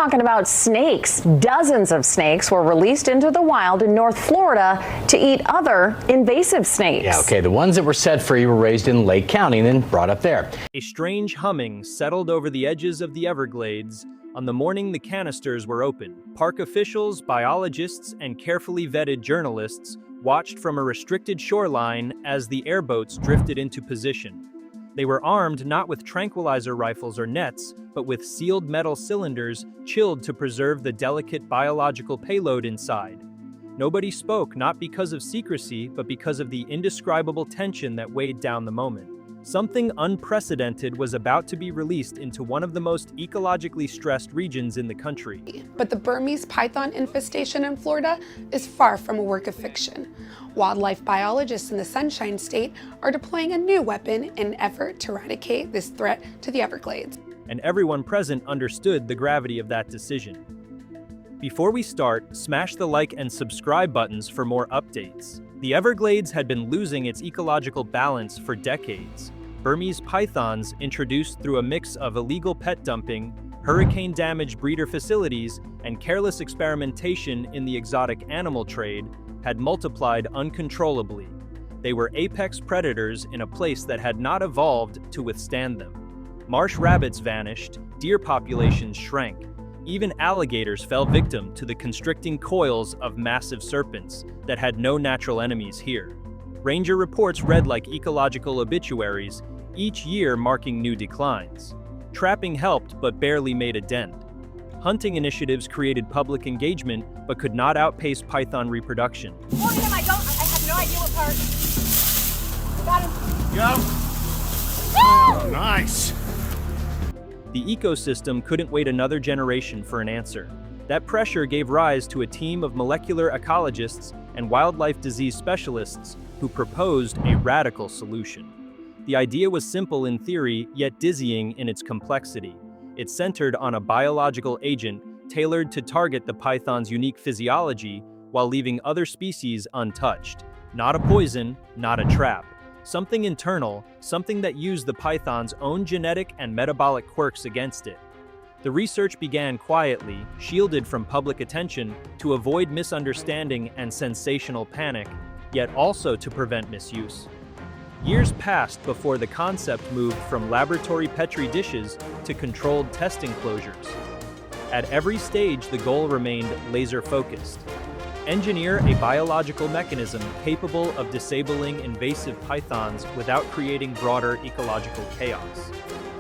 talking about snakes. Dozens of snakes were released into the wild in North Florida to eat other invasive snakes. Yeah, okay, the ones that were set free were raised in Lake County and then brought up there. A strange humming settled over the edges of the Everglades on the morning the canisters were opened. Park officials, biologists, and carefully vetted journalists watched from a restricted shoreline as the airboats drifted into position. They were armed not with tranquilizer rifles or nets, but with sealed metal cylinders chilled to preserve the delicate biological payload inside. Nobody spoke, not because of secrecy, but because of the indescribable tension that weighed down the moment. Something unprecedented was about to be released into one of the most ecologically stressed regions in the country. But the Burmese python infestation in Florida is far from a work of fiction. Wildlife biologists in the Sunshine State are deploying a new weapon in an effort to eradicate this threat to the Everglades. And everyone present understood the gravity of that decision. Before we start, smash the like and subscribe buttons for more updates. The Everglades had been losing its ecological balance for decades. Burmese pythons, introduced through a mix of illegal pet dumping, hurricane-damaged breeder facilities, and careless experimentation in the exotic animal trade, had multiplied uncontrollably. They were apex predators in a place that had not evolved to withstand them. Marsh rabbits vanished, deer populations shrank. Even alligators fell victim to the constricting coils of massive serpents that had no natural enemies here. Ranger reports read like ecological obituaries, each year marking new declines. Trapping helped but barely made a dent. Hunting initiatives created public engagement but could not outpace python reproduction. I have no idea what part. I got him. Go. Oh, nice. The ecosystem couldn't wait another generation for an answer. That pressure gave rise to a team of molecular ecologists and wildlife disease specialists who proposed a radical solution. The idea was simple in theory, yet dizzying in its complexity. It centered on a biological agent tailored to target the python's unique physiology while leaving other species untouched. Not a poison, not a trap. Something internal, something that used the python's own genetic and metabolic quirks against it. The research began quietly, shielded from public attention, to avoid misunderstanding and sensational panic, yet also to prevent misuse. Years passed before the concept moved from laboratory petri dishes to controlled test enclosures. At every stage, the goal remained laser-focused. Engineer a biological mechanism capable of disabling invasive pythons without creating broader ecological chaos.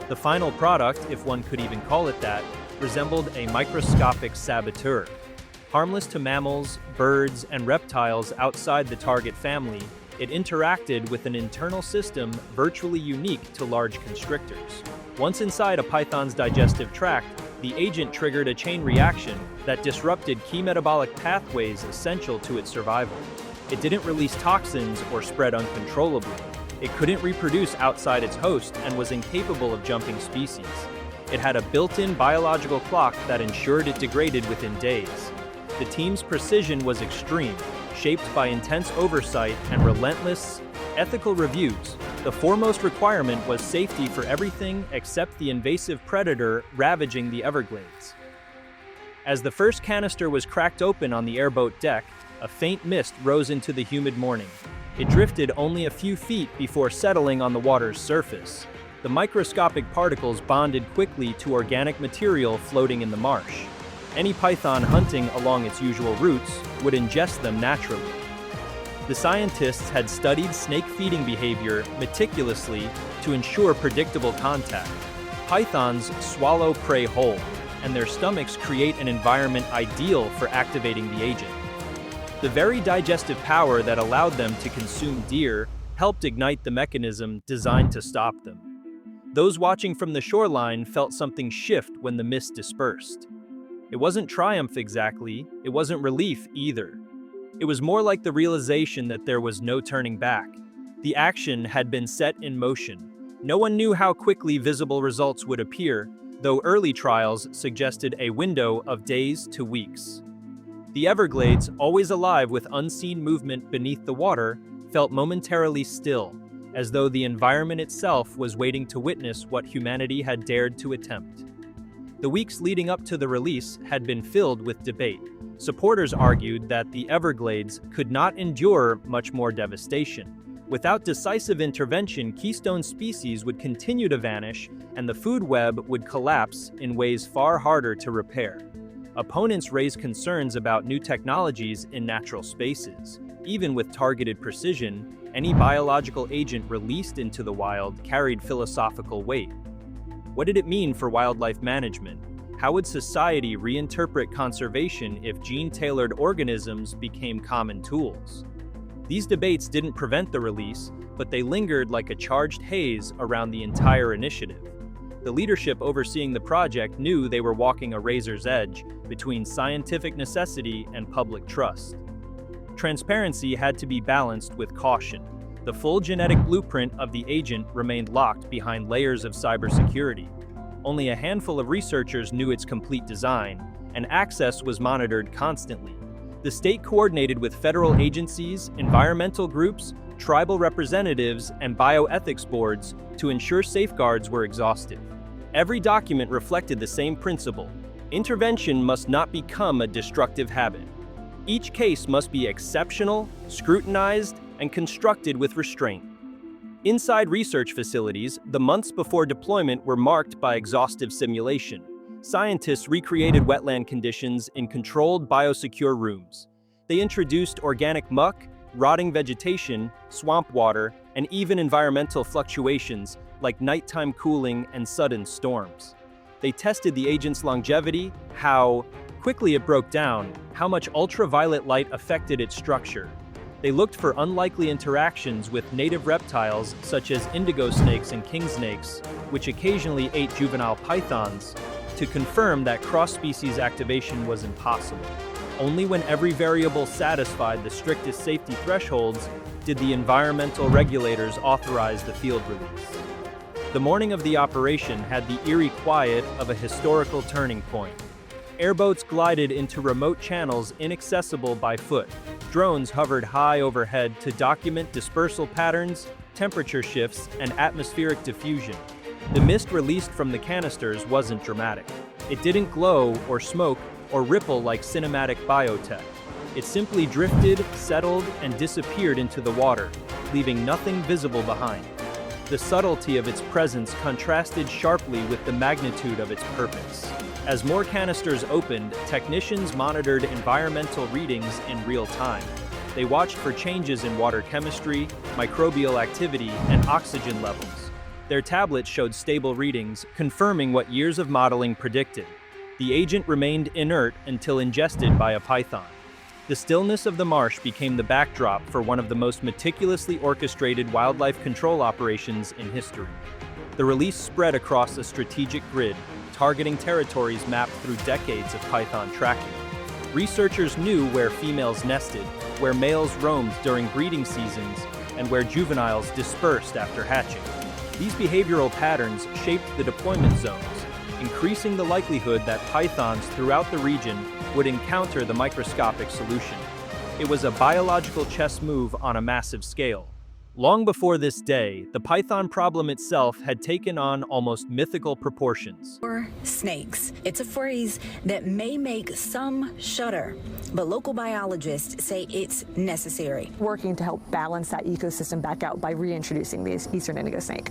The final product, if one could even call it that, resembled a microscopic saboteur. Harmless to mammals, birds, and reptiles outside the target family, it interacted with an internal system virtually unique to large constrictors. Once inside a python's digestive tract, the agent triggered a chain reaction that disrupted key metabolic pathways essential to its survival. It didn't release toxins or spread uncontrollably. It couldn't reproduce outside its host and was incapable of jumping species. It had a built-in biological clock that ensured it degraded within days. The team's precision was extreme, shaped by intense oversight and relentless ethical reviews. The foremost requirement was safety for everything except the invasive predator ravaging the Everglades. As the first canister was cracked open on the airboat deck, a faint mist rose into the humid morning. It drifted only a few feet before settling on the water's surface. The microscopic particles bonded quickly to organic material floating in the marsh. Any python hunting along its usual routes would ingest them naturally. The scientists had studied snake feeding behavior meticulously to ensure predictable contact. Pythons swallow prey whole, and their stomachs create an environment ideal for activating the agent. The very digestive power that allowed them to consume deer helped ignite the mechanism designed to stop them. Those watching from the shoreline felt something shift when the mist dispersed. It wasn't triumph exactly, it wasn't relief either. It was more like the realization that there was no turning back. The action had been set in motion. No one knew how quickly visible results would appear, though early trials suggested a window of days to weeks. The Everglades, always alive with unseen movement beneath the water, felt momentarily still, as though the environment itself was waiting to witness what humanity had dared to attempt. The weeks leading up to the release had been filled with debate. Supporters argued that the Everglades could not endure much more devastation. Without decisive intervention, keystone species would continue to vanish, and the food web would collapse in ways far harder to repair. Opponents raised concerns about new technologies in natural spaces. Even with targeted precision, any biological agent released into the wild carried philosophical weight. What did it mean for wildlife management? How would society reinterpret conservation if gene-tailored organisms became common tools? These debates didn't prevent the release, but they lingered like a charged haze around the entire initiative. The leadership overseeing the project knew they were walking a razor's edge between scientific necessity and public trust. Transparency had to be balanced with caution. The full genetic blueprint of the agent remained locked behind layers of cybersecurity. Only a handful of researchers knew its complete design, and access was monitored constantly. The state coordinated with federal agencies, environmental groups, tribal representatives, and bioethics boards to ensure safeguards were exhaustive. Every document reflected the same principle: intervention must not become a destructive habit. Each case must be exceptional, scrutinized, and constructed with restraint. Inside research facilities, the months before deployment were marked by exhaustive simulation. Scientists recreated wetland conditions in controlled, biosecure rooms. They introduced organic muck, rotting vegetation, swamp water, and even environmental fluctuations like nighttime cooling and sudden storms. They tested the agent's longevity, how quickly it broke down, how much ultraviolet light affected its structure. They looked for unlikely interactions with native reptiles such as indigo snakes and king snakes, which occasionally ate juvenile pythons, to confirm that cross-species activation was impossible. Only when every variable satisfied the strictest safety thresholds did the environmental regulators authorize the field release. The morning of the operation had the eerie quiet of a historical turning point. Airboats glided into remote channels inaccessible by foot. Drones hovered high overhead to document dispersal patterns, temperature shifts, and atmospheric diffusion. The mist released from the canisters wasn't dramatic. It didn't glow or smoke or ripple like cinematic biotech. It simply drifted, settled, and disappeared into the water, leaving nothing visible behind. The subtlety of its presence contrasted sharply with the magnitude of its purpose. As more canisters opened, technicians monitored environmental readings in real time. They watched for changes in water chemistry, microbial activity, and oxygen levels. Their tablets showed stable readings, confirming what years of modeling predicted. The agent remained inert until ingested by a python. The stillness of the marsh became the backdrop for one of the most meticulously orchestrated wildlife control operations in history. The release spread across a strategic grid, targeting territories mapped through decades of python tracking. Researchers knew where females nested, where males roamed during breeding seasons, and where juveniles dispersed after hatching. These behavioral patterns shaped the deployment zones, increasing the likelihood that pythons throughout the region would encounter the microscopic solution. It was a biological chess move on a massive scale. Long before this day, the python problem itself had taken on almost mythical proportions. Or snakes. It's a phrase that may make some shudder, but local biologists say it's necessary. Working to help balance that ecosystem back out by reintroducing the eastern indigo snake.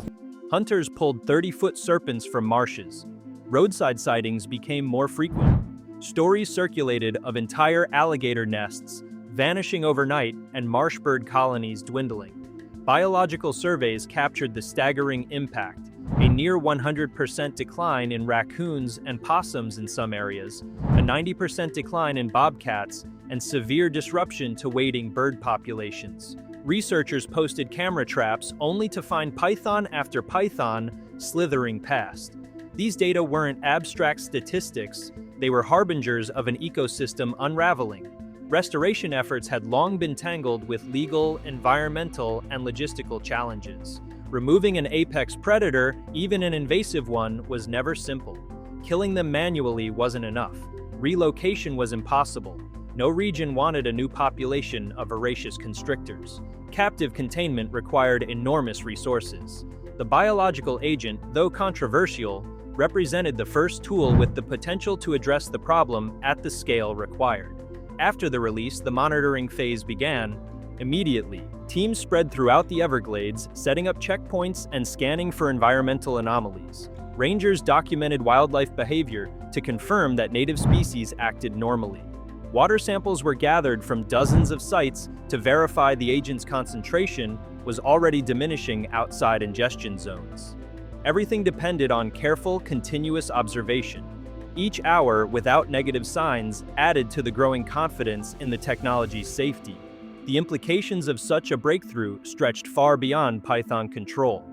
Hunters pulled 30-foot serpents from marshes. Roadside sightings became more frequent. Stories circulated of entire alligator nests vanishing overnight and marsh bird colonies dwindling. Biological surveys captured the staggering impact: a near 100% decline in raccoons and possums in some areas, a 90% decline in bobcats, and severe disruption to wading bird populations. Researchers posted camera traps only to find python after python slithering past. These data weren't abstract statistics, they were harbingers of an ecosystem unraveling. Restoration efforts had long been tangled with legal, environmental, and logistical challenges. Removing an apex predator, even an invasive one, was never simple. Killing them manually wasn't enough. Relocation was impossible. No region wanted a new population of voracious constrictors. Captive containment required enormous resources. The biological agent, though controversial, represented the first tool with the potential to address the problem at the scale required. After the release, the monitoring phase began. Immediately, teams spread throughout the Everglades, setting up checkpoints and scanning for environmental anomalies. Rangers documented wildlife behavior to confirm that native species acted normally. Water samples were gathered from dozens of sites to verify the agent's concentration was already diminishing outside ingestion zones. Everything depended on careful, continuous observation. Each hour without negative signs added to the growing confidence in the technology's safety. The implications of such a breakthrough stretched far beyond python control.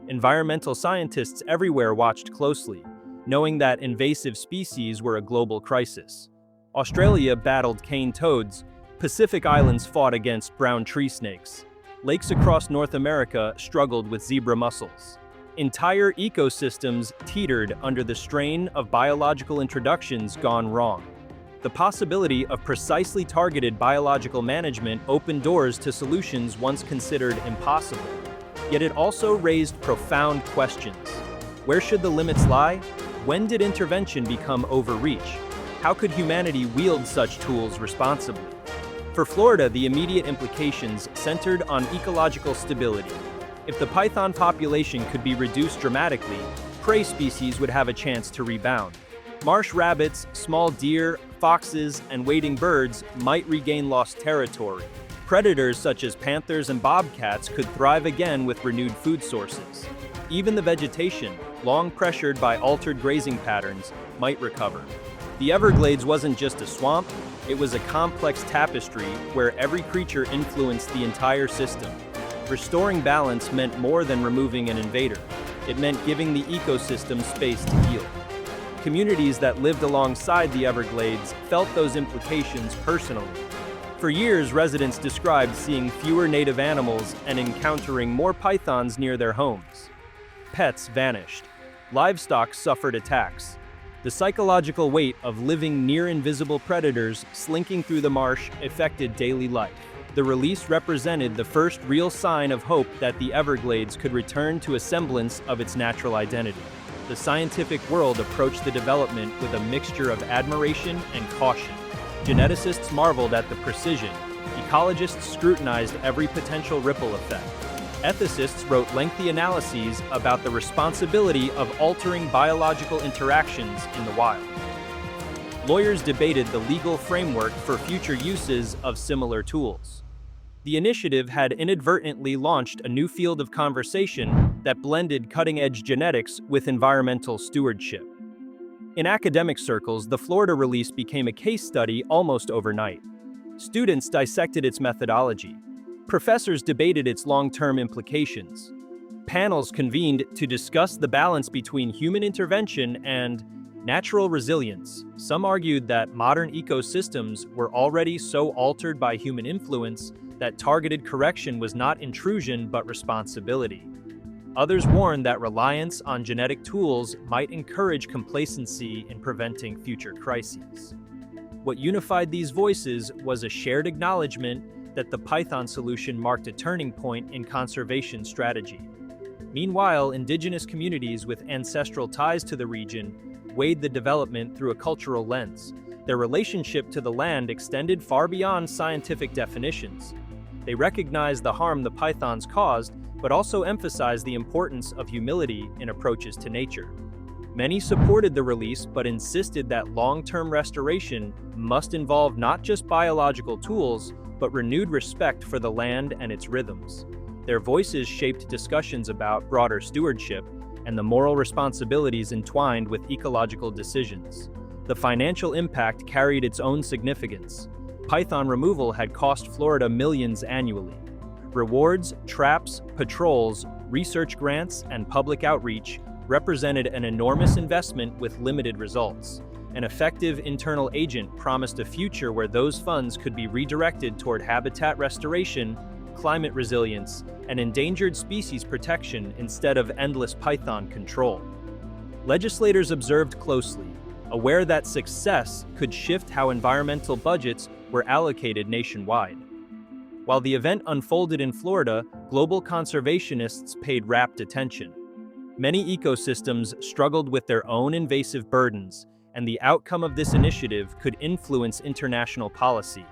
Environmental scientists everywhere watched closely, knowing that invasive species were a global crisis. Australia battled cane toads, Pacific Islands fought against brown tree snakes. Lakes across North America struggled with zebra mussels. Entire ecosystems teetered under the strain of biological introductions gone wrong. The possibility of precisely targeted biological management opened doors to solutions once considered impossible. Yet it also raised profound questions. Where should the limits lie? When did intervention become overreach? How could humanity wield such tools responsibly? For Florida, the immediate implications centered on ecological stability. If the python population could be reduced dramatically, prey species would have a chance to rebound. Marsh rabbits, small deer, foxes, and wading birds might regain lost territory. Predators such as panthers and bobcats could thrive again with renewed food sources. Even the vegetation, long pressured by altered grazing patterns, might recover. The Everglades wasn't just a swamp, it was a complex tapestry where every creature influenced the entire system. Restoring balance meant more than removing an invader. It meant giving the ecosystem space to heal. Communities that lived alongside the Everglades felt those implications personally. For years, residents described seeing fewer native animals and encountering more pythons near their homes. Pets vanished. Livestock suffered attacks. The psychological weight of living near invisible predators slinking through the marsh affected daily life. The release represented the first real sign of hope that the Everglades could return to a semblance of its natural identity. The scientific world approached the development with a mixture of admiration and caution. Geneticists marveled at the precision. Ecologists scrutinized every potential ripple effect. Ethicists wrote lengthy analyses about the responsibility of altering biological interactions in the wild. Lawyers debated the legal framework for future uses of similar tools. The initiative had inadvertently launched a new field of conversation that blended cutting-edge genetics with environmental stewardship. In academic circles, the Florida release became a case study almost overnight. Students dissected its methodology. Professors debated its long-term implications. Panels convened to discuss the balance between human intervention and natural resilience. Some argued that modern ecosystems were already so altered by human influence that targeted correction was not intrusion but responsibility. Others warned that reliance on genetic tools might encourage complacency in preventing future crises. What unified these voices was a shared acknowledgement that the python solution marked a turning point in conservation strategy. Meanwhile, indigenous communities with ancestral ties to the region weighed the development through a cultural lens. Their relationship to the land extended far beyond scientific definitions. They recognized the harm the pythons caused, but also emphasized the importance of humility in approaches to nature. Many supported the release, but insisted that long-term restoration must involve not just biological tools, but renewed respect for the land and its rhythms. Their voices shaped discussions about broader stewardship and the moral responsibilities entwined with ecological decisions. The financial impact carried its own significance. Python removal had cost Florida millions annually. Rewards, traps, patrols, research grants, and public outreach represented an enormous investment with limited results. An effective internal agent promised a future where those funds could be redirected toward habitat restoration, climate resilience, and endangered species protection instead of endless python control. Legislators observed closely, aware that success could shift how environmental budgets were allocated nationwide. While the event unfolded in Florida, global conservationists paid rapt attention. Many ecosystems struggled with their own invasive burdens, and the outcome of this initiative could influence international policy.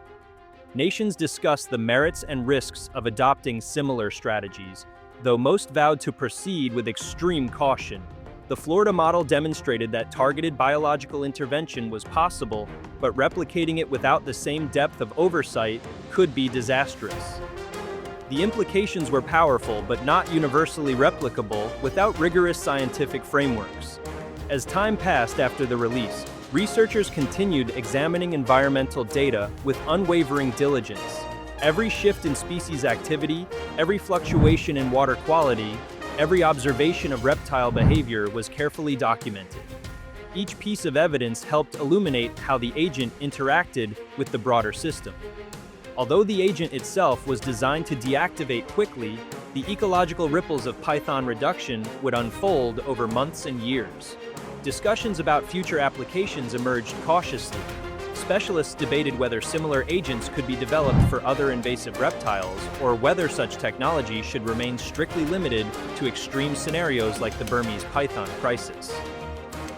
Nations discussed the merits and risks of adopting similar strategies, though most vowed to proceed with extreme caution. The Florida model demonstrated that targeted biological intervention was possible, but replicating it without the same depth of oversight could be disastrous. The implications were powerful, but not universally replicable without rigorous scientific frameworks. As time passed after the release, researchers continued examining environmental data with unwavering diligence. Every shift in species activity, every fluctuation in water quality, every observation of reptile behavior was carefully documented. Each piece of evidence helped illuminate how the agent interacted with the broader system. Although the agent itself was designed to deactivate quickly, the ecological ripples of python reduction would unfold over months and years. Discussions about future applications emerged cautiously. Specialists debated whether similar agents could be developed for other invasive reptiles, or whether such technology should remain strictly limited to extreme scenarios like the Burmese python crisis.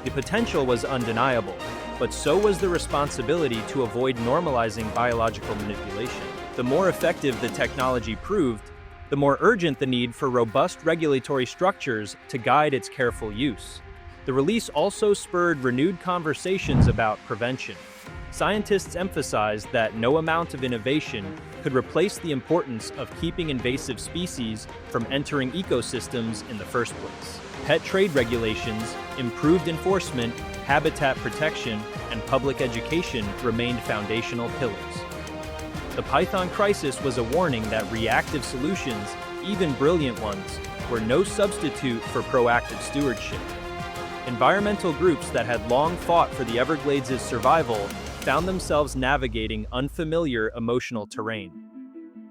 The potential was undeniable, but so was the responsibility to avoid normalizing biological manipulation. The more effective the technology proved, the more urgent the need for robust regulatory structures to guide its careful use. The release also spurred renewed conversations about prevention. Scientists emphasized that no amount of innovation could replace the importance of keeping invasive species from entering ecosystems in the first place. Pet trade regulations, improved enforcement, habitat protection, and public education remained foundational pillars. The python crisis was a warning that reactive solutions, even brilliant ones, were no substitute for proactive stewardship. Environmental groups that had long fought for the Everglades' survival found themselves navigating unfamiliar emotional terrain.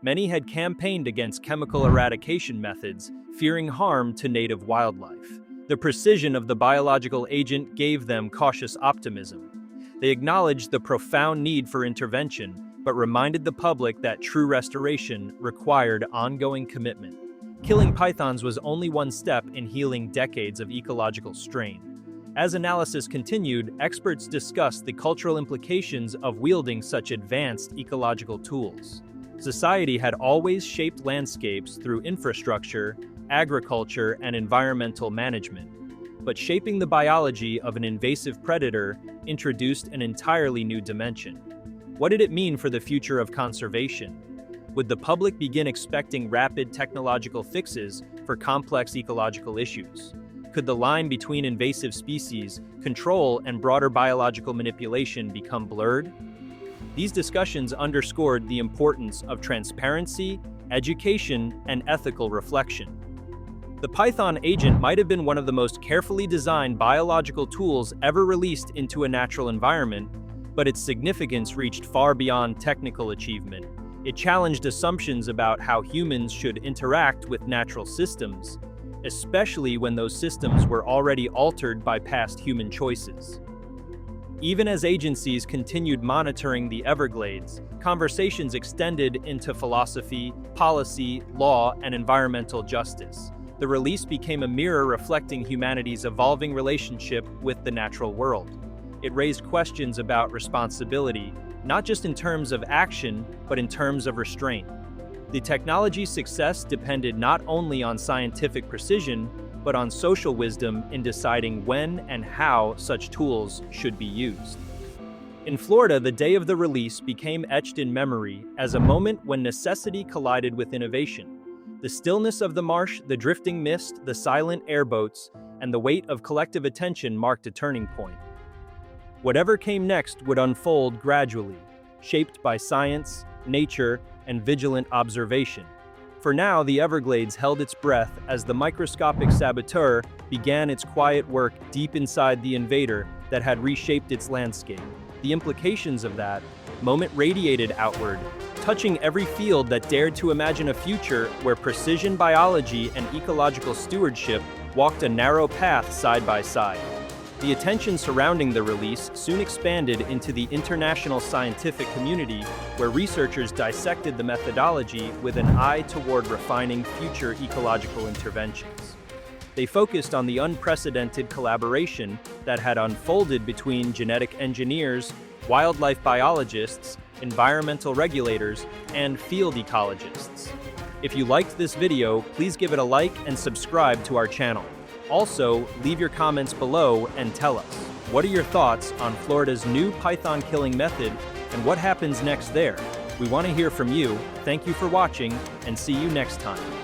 Many had campaigned against chemical eradication methods, fearing harm to native wildlife. The precision of the biological agent gave them cautious optimism. They acknowledged the profound need for intervention, but reminded the public that true restoration required ongoing commitment. Killing pythons was only one step in healing decades of ecological strain. As analysis continued, experts discussed the cultural implications of wielding such advanced ecological tools. Society had always shaped landscapes through infrastructure, agriculture, and environmental management. But shaping the biology of an invasive predator introduced an entirely new dimension. What did it mean for the future of conservation? Would the public begin expecting rapid technological fixes for complex ecological issues? Could the line between invasive species, control, and broader biological manipulation become blurred? These discussions underscored the importance of transparency, education, and ethical reflection. The python agent might have been one of the most carefully designed biological tools ever released into a natural environment, but its significance reached far beyond technical achievement. It challenged assumptions about how humans should interact with natural systems, especially when those systems were already altered by past human choices. Even as agencies continued monitoring the Everglades, conversations extended into philosophy, policy, law, and environmental justice. The release became a mirror reflecting humanity's evolving relationship with the natural world. It raised questions about responsibility, not just in terms of action, but in terms of restraint. The technology's success depended not only on scientific precision, but on social wisdom in deciding when and how such tools should be used. In Florida, the day of the release became etched in memory as a moment when necessity collided with innovation. The stillness of the marsh, the drifting mist, the silent airboats, and the weight of collective attention marked a turning point. Whatever came next would unfold gradually, shaped by science, nature, and vigilant observation. For now, the Everglades held its breath as the microscopic saboteur began its quiet work deep inside the invader that had reshaped its landscape. The implications of that moment radiated outward, touching every field that dared to imagine a future where precision biology and ecological stewardship walked a narrow path side by side. The attention surrounding the release soon expanded into the international scientific community, where researchers dissected the methodology with an eye toward refining future ecological interventions. They focused on the unprecedented collaboration that had unfolded between genetic engineers, wildlife biologists, environmental regulators, and field ecologists. If you liked this video, please give it a like and subscribe to our channel. Also, leave your comments below and tell us, what are your thoughts on Florida's new python killing method and what happens next there? We want to hear from you. Thank you for watching and see you next time.